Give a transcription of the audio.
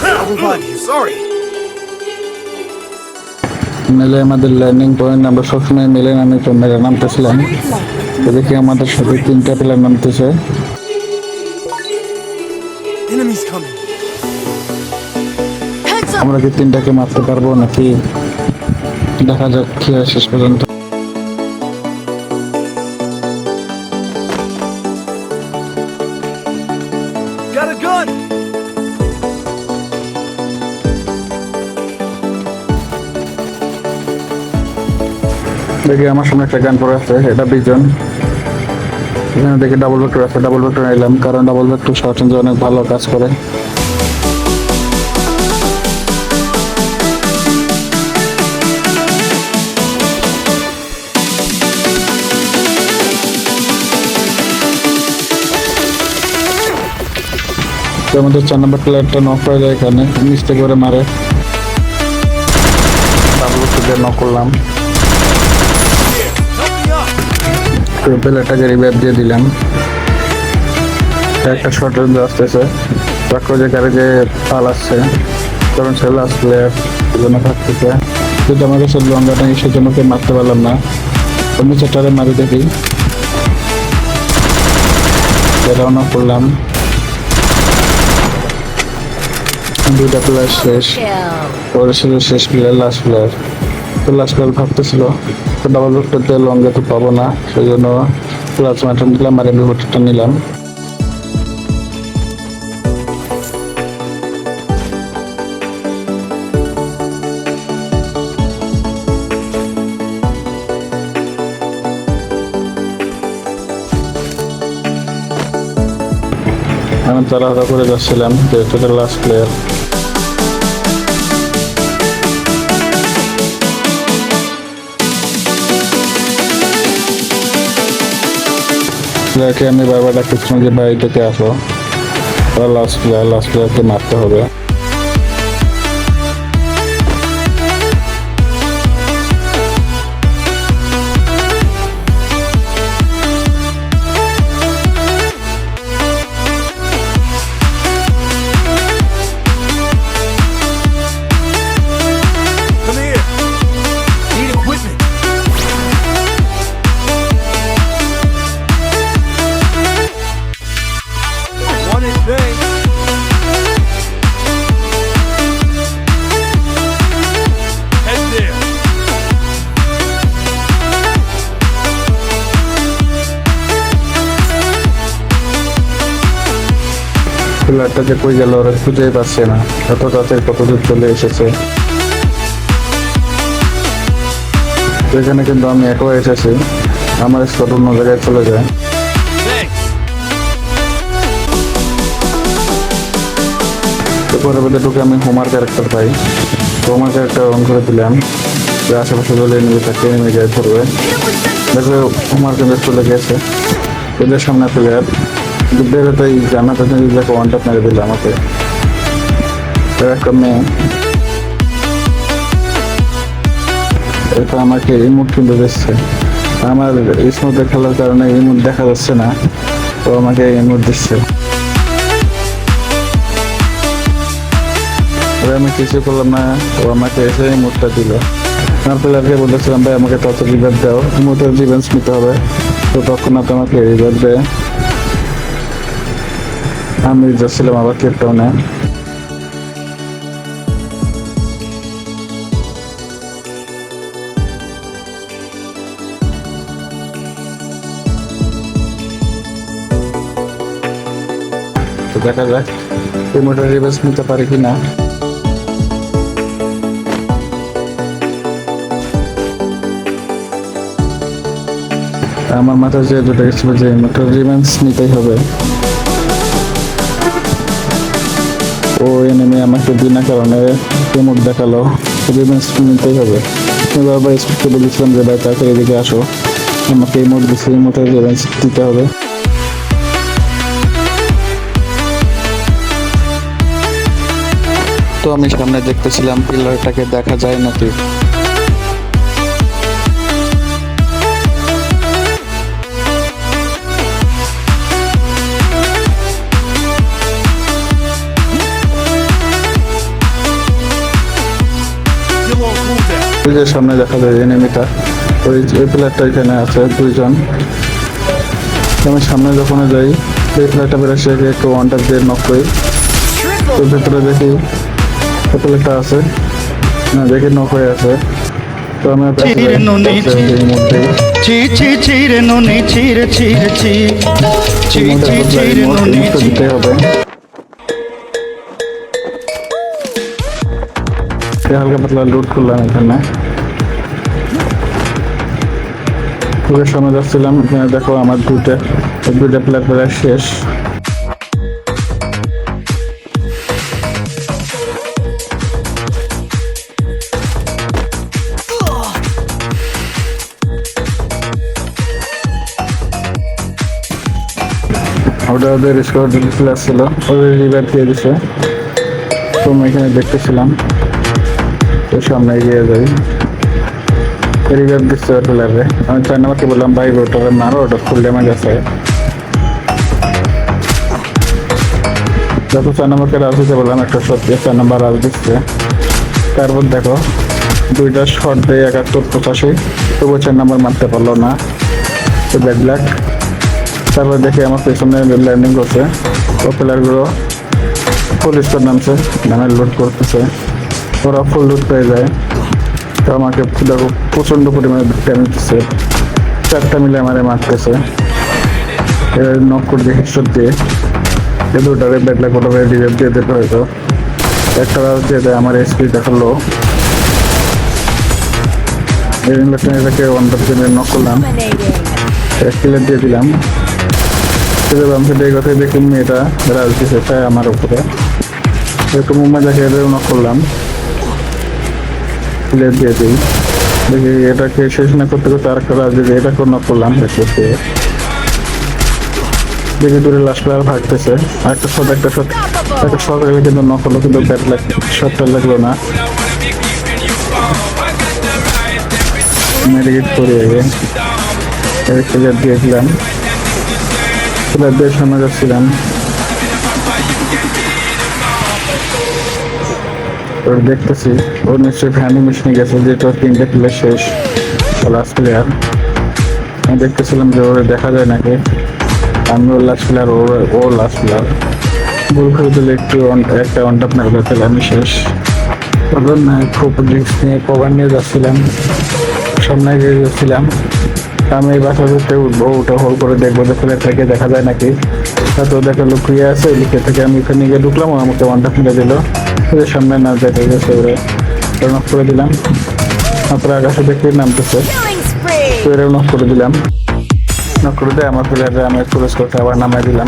I'll revive you. Sorry. মেলে আমাদের landing point, আমরা সবসময় মেলে নামে তো মেলে নামতেছিলাম। তো দেখি আমাদের সাথে 3টা প্লেয়ার নামতেছে। Enemies coming. আমরা কি 3টাকে মারতে পারবো নাকি দেখা যাক কি হয় শেষ পর্যন্ত। Got a gun. দেখি আমার সামনে একটা গান পড়ে আছে, এটা বিজন। এখানে দেখি ডাবল ভেক্টর আছে, ডাবল ভেক্টর নিলাম কারণ ডাবল ভেক্টর শর্ট রেঞ্জে অনেক ভালো কাজ করে। আমাদের 4 নম্বর প্লেয়ারটা নক হয়ে যায়, এখানে মিস্টেক করে মারে, ডাবল ভেক্টর নক করলাম। প্লেয়ারটাকে রিভাইভ দিয়ে দিলাম। একটা শর্ট রেঞ্জ আসতেছে, যে গাড়ি যে পাল আসছে কারণ সে লাস্ট প্লেয়ার জন্য থাকতেছে। কিন্তু আমার কাছে লঙ্গাটা সেজন্য মারতে পারলাম না। আমি সেটারে মারি দেখি, এটাও না করলাম। 2টা প্লেয়ার শেষ, পরে ছিল শেষ প্লেয়ার, লাস্ট প্লেয়ার। তো লাস্ট প্লেয়ার ভাবতেছিল তো ডাবল ভেক্টরতে লঙ্গে তো পাবো না, সেই জন্য প্লাজমাটা নিলাম আর এমনি ভেক্টরটা নিলাম। আমি তাড়াহুড়া করে যাচ্ছিলাম যেহেতু লাস্ট প্লেয়ার। প্লেয়ারকে আমি বারবার ডাকতেছিলাম যে বাড়ি থেকে আসো, লাস্ট প্লেয়ারকে মারতে হবে। Come here. Need equipment. Wanted thing. Head there. প্লেয়ারটা যে কই গেল ওরা খুঁজেই পাচ্ছে না, এত তাড়াতাড়ি কত দূর চলে এসেছে। এখানে কিন্তু আমি একও এসেছি, আমার স্কোয়াড অন্য জায়গায় চলে যায়। Thanks. তো পরবর্তী ঢুকে আমি হোমার ক্যারেক্টার পাই, তো হোমার ক্যারেক্টার অন করে দিলাম যে আশেপাশে চলে নেমে থাকে, নেমে যায় পড়বে। দেখবে হোমার কিন্তু চলে গেছে, এদের সামনে প্লেয়ার বেরোতেই জানাতে দেখো ওয়ানটা মেরে দিল আমাকে। একটা মেয়ে, এটা আমাকে ইমোট কিন্তু দিচ্ছে, আমার স্মুথে খেলার কারণে ইমোট দেখা যাচ্ছে না, তো আমাকে ইমোট দিচ্ছে। আমি কিছু করলাম না, ও আমাকে এসে ইমোটটা দিল। আমার প্লেয়ারকে বলেছিলাম ভাই আমাকে তত রিভাইভ দাও, ইমোটের ডিফেন্স নিতে হবে, তো তখন তো আমাকে রিভাইভ দেয়। আমি যাচ্ছিলাম আবার কেপটাউনে। তো দেখা যাক ইমোটের রিভেঞ্জ নিতে পারি কিনা। আমার মাথায় যে দুটো গেছিল যে ইমোটের রিভেঞ্জ নিতেই হবে। ও এনিমি আমাকে বিনা কারণে ইমোট দেখালো, রিভেঞ্জ নিতেই হবে। বারবার স্পিডকে বলেছিলাম যে ভাই তাড়াতাড়ি এদিকে আসো, আমাকে ইমোট দিচ্ছে, ইমোটের রিভেঞ্জ দিতে হবে। তো আমি সামনে দেখতেছিলাম পিলারটাকে দেখা যায় নাকি। ওই যে সামনে দেখা যায় এনিমিটা, ওই প্লেয়ারটা এখানে আছে দুইজন। আমি সামনে যখন যাই এই প্লেয়ারটা বেরো সে একটু ওয়ানটা দিয়ে নক করি। তো ভেতরে দেখি প্লেয়ারটা আছে না, দেখি নক হয়ে আছে। তো আমি চিরে নুনি এই মধ্যে চিরে নুনি চিরে চিরে নুনি দিতে হবে। হালকা পাতলা লুট করলাম এখানে। পুরের সামনে যাচ্ছিলাম, এখানে দেখো আমার দুইটা প্লেয়ার শেষ। ওটা ওদের স্কোয়াড প্লেয়ার ছিল, ওদের রিভার দিয়ে দিছে। তো আমি এখানে দেখতেছিলাম, তো সামনে এগিয়ে যাই। রিভার দিচ্ছে প্লেয়ারে। আমি 4 নাম্বারকে বললাম ভাই ওটা মারো, ওটা ফুল ড্যামেজ আছে। যত 4 নাম্বারকে রাজ দিতে বললাম, একটা শট দিয়ে 4 নাম্বার রাজ দিচ্ছে। তারপর দেখো দুইটা শট দিয়ে 71-85, তবু 4 নাম্বার মারতে পারলো না। তো ব্যাড লাক। তারপর দেখি আমার পেছনে ল্যান্ডিং করছে, ও প্লেয়ারগুলো ফুল স্কোর নামছে, নামে লুট করতেছে। ওরা ফুল লুট পেয়ে যায়। তো আমাকে দেখো প্রচণ্ড পরিমাণে ড্যামেজ দিচ্ছে, 4টা মিলে আমারে মারতেছে। এবার নক করে দিয়ে হেডশট দিয়ে এ দুটারে ব্যাড লাক ওটা রিভাইভ দিয়ে দিতে হয়তো। একটা রাজ দিয়ে দেয়, আমার এসপি দেখালো। এই এটাকে ওয়ানটার জন্য নক করলাম, এক কিলার দিয়ে দিলাম। আমি এই কথাই দেখি মেয়েটা রাজ দিছে তাই আমার উপরে একটু মুম্বাই দেখে এটাও নক করলাম, ক্লিয়ার দিয়ে দিই। দেখি এটাকে শেষ না করতে করতে আর একটা রাজ দিয়ে এটাকে নক করলাম। দেখি দূরে লাস্ট প্লেয়ার ভাগতেছে, একটা শট গেলে কিন্তু নক হলো, কিন্তু ব্যাট লাগ শটটা লাগলো না। মেডিকেট করে আগে ক্লিয়ার দিয়ে দিলাম। প্লেয়ারদের সামনে যাচ্ছিলাম, দেখতেছি ওর নিশ্চয়ই ফ্যানি মেশিনে গেছে, যেটা 3টে প্লেয়ার শেষ, লাস্ট প্লেয়ার। আমি দেখতেছিলাম যে ওরা দেখা যায় নাকি, আমি ওর লাস্ট প্লেয়ার, ও লাস্ট প্লেয়ার। ভুল করে দিলে একটা ওয়ান টাপ মেরে ফেলে আমি শেষ। তখন খুব রিস্ক নিয়ে কভার নিয়ে যাচ্ছিলাম, সামনে গিয়ে যাচ্ছিলাম। আমি এই বাসা থেকে উঠবো, ওটা হোল করে দেখবো যে প্লেয়ারটাকে দেখা যায় নাকি। তো দেখে লুকিয়ে আছে, লিখে থেকে আমি ওখানে গিয়ে ঢুকলাম, ও আমাকে ওয়ান টাপ মেরে দিল। সামনে না দেখা গেছে, ওরা নক করে দিলাম। তারপরে আকাশে দেখে নামতেছে, তো এরা নক করে দিলাম। নক করে দিয়ে আমার প্লেয়ারে আমি ক্লোজ করতে আবার নামাই দিলাম।